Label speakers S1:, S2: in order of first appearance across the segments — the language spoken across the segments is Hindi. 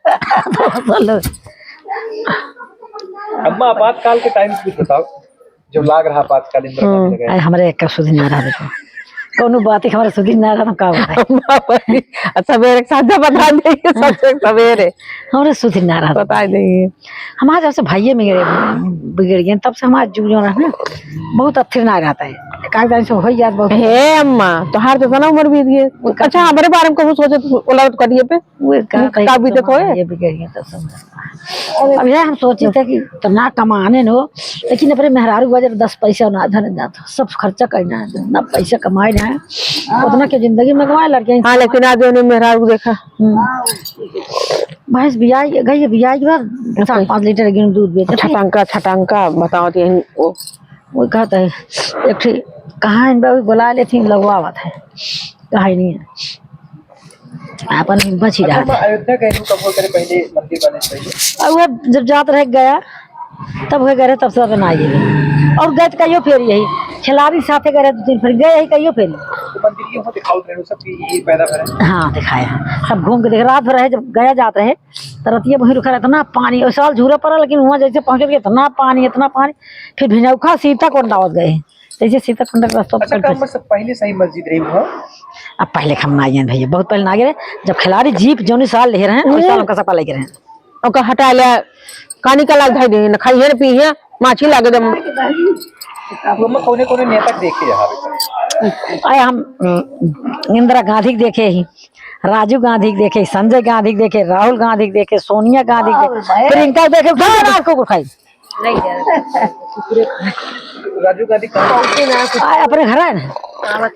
S1: बोलो
S2: अम्मा आपातकाल के टाइम कुछ बताओ जो लाग रहा आपातकाल इंदिरा गांधी लगाए।
S1: हमारे एक सुधी ना रहा देखो कौन बात है हमारे सुधी ना रहा का बताए
S3: सवेरे साझा बता देंगे सवेरे
S1: हमारे सुधी ना रहा
S3: बता देंगे।
S1: हमारे जब से भाइये में बिगड़ गए तब से हमारा जुग जो है ना बहुत अच्छे ना रहता है कागज से हो याद बहुत
S3: हे अम्मा तो हर तो ना उम्र बीत गई। अच्छा हमारे बारे में कभी सोचे उलट करिए पे का बीते तो
S1: ये बिगड़ गए तब से अब हम सोचे थे कि तो ना कमाने नो लेकिन अपने मेहरारू वजह 10 पैसा ना धन जाता सब खर्चा करना है ना पैसा कमाए ना उतना के जिंदगी में कमाए लड़के।
S3: हाँ लेकिन आज उन्हें मेहरारू को देखा
S1: भैंस बियाई गई बियाई के बाद 4-5 लीटर गिन दूध बेचे
S3: छटांका बताओ
S1: वो कहता है एक ठीक कहाँ इन बाबू बुला लेती लगवावत है कहा ही नहीं है अपन बची रहा
S2: अच्छा, अयोध्या गए कब हो करे पहले मंदिर बने पहले
S1: और वह जब जात रह गया तब गए रहे तब से बनाई और गए कहियो फिर यही खिलाड़ी साथे गए 2-3 फिर गए यही कहियो फिर
S2: तो मंदिर ये हो दिखाओ रहे सब की पैदा करे।
S1: हाँ दिखाया सब घूम के देख रात भर रहे जब गया जाते रहे तरतिया वहीं रुका इतना पानी और साल झूरा पड़ा लेकिन वहाँ जैसे पहुंच गए इतना पानी फिर भिनौखा सीता को दावत गए जैसे सीता कुंड का रास्ता
S2: अच्छा पहले सही मस्जिद रही वहाँ।
S1: अब पहले हम ना गए भैया बहुत पहले ना गए जब खिलाड़ी जीप जोनी साल ले रहे हैं साल हमका सपा लेके रहे
S3: ओका हटा लिया कानी का लाग धाई न खाइए न पीए माछी लागे दम
S2: हम कोने नेता देखे यहाँ पे
S1: आए हम इंदिरा गांधी देखे ही राजीव गांधी देखे संजय गांधी देखे राहुल गांधी देखे सोनिया गांधी देखे प्रियंका देखे रात को खाई
S2: राजीव गांधी
S1: अपने घर है ना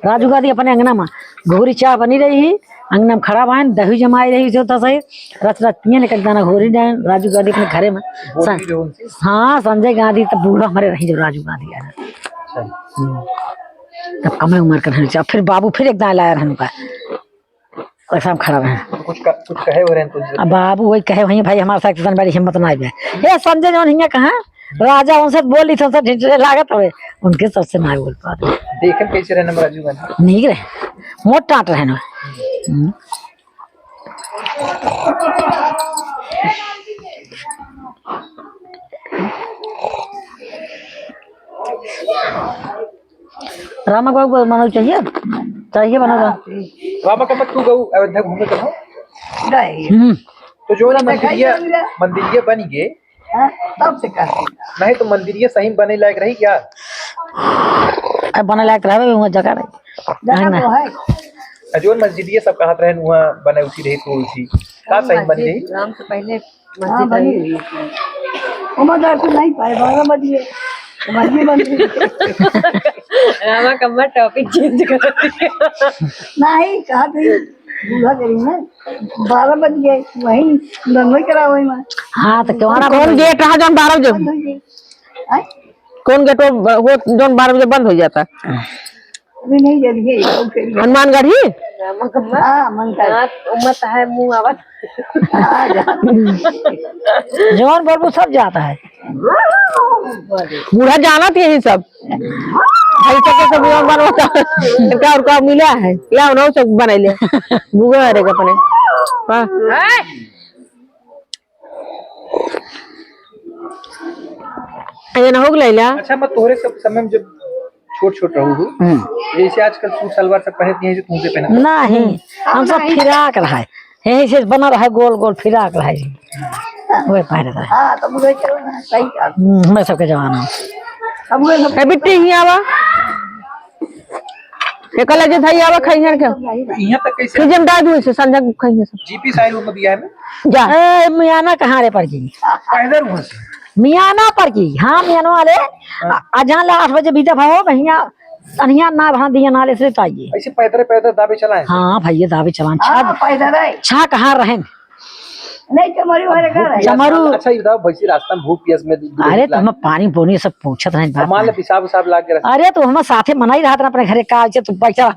S1: राजीव गांधी अपने अंगना में घोरी चाय बनी रही ही अंगना में खड़ा बहन दही जमाई रही जो था सही रच पिए निकल जाना घोरी जाए राजीव गांधी अपने घरे में हाँ संजय गांधी तो बूढ़ा हमारे रही जो राजीव गांधी है तब कम उम्र का रहने फिर बाबू फिर एक दाएं लाया रहने का ऐसा खड़ा रहे
S2: कुछ कहे हो रहे हैं तो
S1: अब बाबू वही कहे वही भाई हमारे साथ बड़ी हिम्मत ना आई हे संजय जौन हिंगे कहा राजा उनसे बोल रही थी ढिंचरे लागत हुए उनके सबसे ना बोल पाते
S2: देखन कैसे रहना राजीव गांधी
S1: नहीं रहे मोट टाट रहे ना रामा बाबू मानो चाहिए बना
S2: रामा का मत तू गऊ अयोध्या घूमने चलो तो जो ना मंदिरिया बन गए
S1: तब से
S2: नहीं तो मंदिरिया सही बने लायक रही क्या
S1: बने लायक रहे वहाँ जगह
S2: नहीं जो मस्जिदिया सब कहा रहे वहाँ बने उसी रही तो उसी का सही बन गई
S1: राम से पहले मस्जिद बनी उमर तो नहीं पाए 12 बजे मस्जिद बन
S3: रामा कम्मा टॉपिक चेंज कर
S1: नहीं कहा थी बूढ़ा करी ना 12 बज गए वही बनवाई करा वही में हाँ तो
S3: कौन गेट रहा जौन 12 बजे कौन गेट वो जौन 12 बजे बंद हो जाता
S1: अभी नहीं जल्दी
S3: हनुमानगढ़ ही
S1: उम्मत है मुँह आवत जवान बाबू सब जाता है
S3: बूढ़ा जाना थी यही सब भाई तक सब बनवाता क्या और का मिला है या ना सब बना ले बुआ रे अपने हां ये ना हो गया।
S2: अच्छा मैं तोरे सब समय में जब छोट रहू जैसे आजकल सूट सलवार सब पहनती है जो तुमसे पहना
S1: नहीं हम सब फिराक रहा है यही से बना रहा है गोल गोल फिराक रहा है वो पहन रहा है हां तो मुझे सही मैं सबके जवाना
S3: अब वो बिट्टी ही आवा एकला जे थई आवा खइहर के
S2: यहां तक कैसे
S3: कि जमदाद हुई से संध्या खइहे सब
S2: जीपी साइड में दिया है
S3: जा
S1: ए मियाना कहां रे पर की
S2: इधर वहां से
S1: मियाना पर की हां मियानो वाले अजान ला 8 बजे बीता भाव भैया अनिया ना भा दिया नाले से चाहिए
S2: ऐसे पैदल दावे चलाए
S1: हां भैया दावे चलान छा पैदल है छा कहां रहे नहीं चमरू वाले घर है चमरू
S2: अच्छा ये बताओ भैसी रास्ता में भूख पियास में
S1: अरे तो हम पानी पोनी सब पूछत नहीं बात
S2: मान ले पेशाब लाग के
S1: अरे तो हम साथे मनाई रहा था अपने घरे का तू पैसा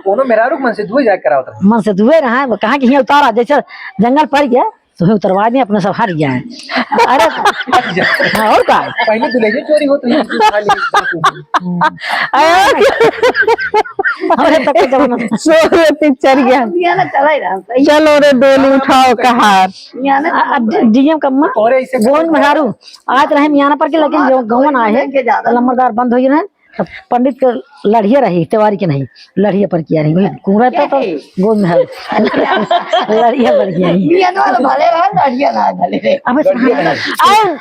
S2: कोनो मेहरारू मन से धुए जाके करावत
S1: मन से धुए रहा कहां कि उतारा जैसे जंगल पड़ गया तुम्हें उतरवा दिए अपने सब हार गया है। अरे हाँ और का
S2: पहले दुल्हन चोरी हो तो ये खा ली।
S1: हमारे तक के जमाना में।
S3: सो पिक्चर गया। चलो रे डोली उठाओ कहार।
S1: डीएम कम्मा
S2: और ऐसे
S1: गोविंद मधारू आज रहे मियाना पर के, लेकिन जो गवन आए लंबरदार बंद हो गए तो पंडित के लड़िया रही तिवारी के नहीं लड़िया पर किया रही कुंगरा था तो गोविंद मधारू लड़िया पर किया रही। अब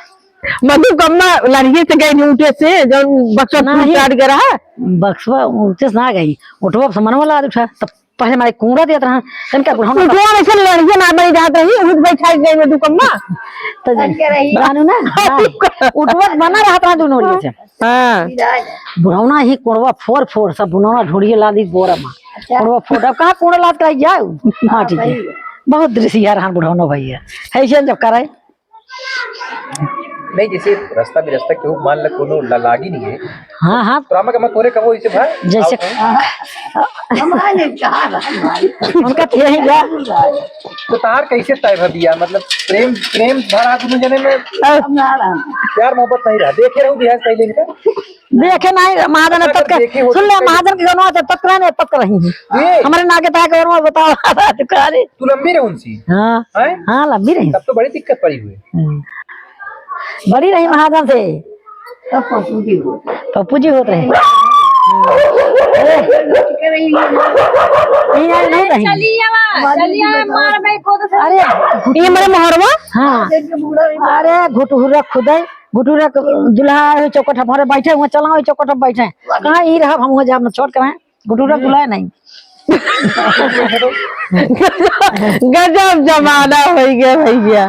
S3: मधु कम्मा लड़िए से गई ऊँटे से जो बक्सा काट गया रहा
S1: बक्सवा ऊँचे से ना गई उठवा सामान वाला उठा तब पहले हमारे कुंगरा दिया था तन क्या बुढ़ाना
S3: ऐसे लड़िए ना बनी जात रही उठ बैठा गई मधु कम्मा
S1: तो बनानू ना उठवा बना रहा था दोनों लिए से
S3: हाँ
S1: बुढ़ौना ही कोड़वा फोर फोर सब बुढ़ौना ढूंढिए ला दी बोरा में कोड़वा फोर अब कहाँ कोड़ा लाद कर जाओ। हाँ ठीक है बहुत दृश्य यार हाँ बुढ़ौना भैया है जब करे
S2: नहीं जैसे रास्ता भी रास्ता क्यों मान ल कोनो लागी नहीं है।
S1: हाँ हाँ
S2: तो रामा का मत तोरे कहो इसे भाई
S1: जैसे उनका तो यही गया
S2: तो तार कैसे तय भबिया मतलब प्रेम प्रेम भरा दोनों जने में प्यार मोहब्बत नहीं रहा देखे रहूं बिहार पहले इनका
S1: देखे नहीं महाजन तक सुन ले महाजन के गनवा तक रहे तक रही हमारे नाके तक और बताओ
S2: तू लंबी रहे उनसी।
S1: हाँ हाँ लंबी रही
S2: तब तो बड़ी दिक्कत पड़ी हुई
S1: बड़ी रही महाजन से पप्पू जी होते रहे अरे
S3: ये मेरे मोहरवा
S1: हाँ अरे घुटुरा खुदे घुटुरा दुल्हा चौकट हमारे बैठे हुए चला चौकट बैठे कहाँ ही रहा हम जब छोड़ कर घुटुरा दुल्हा नहीं।
S3: गजब जमाना हो गया भैया।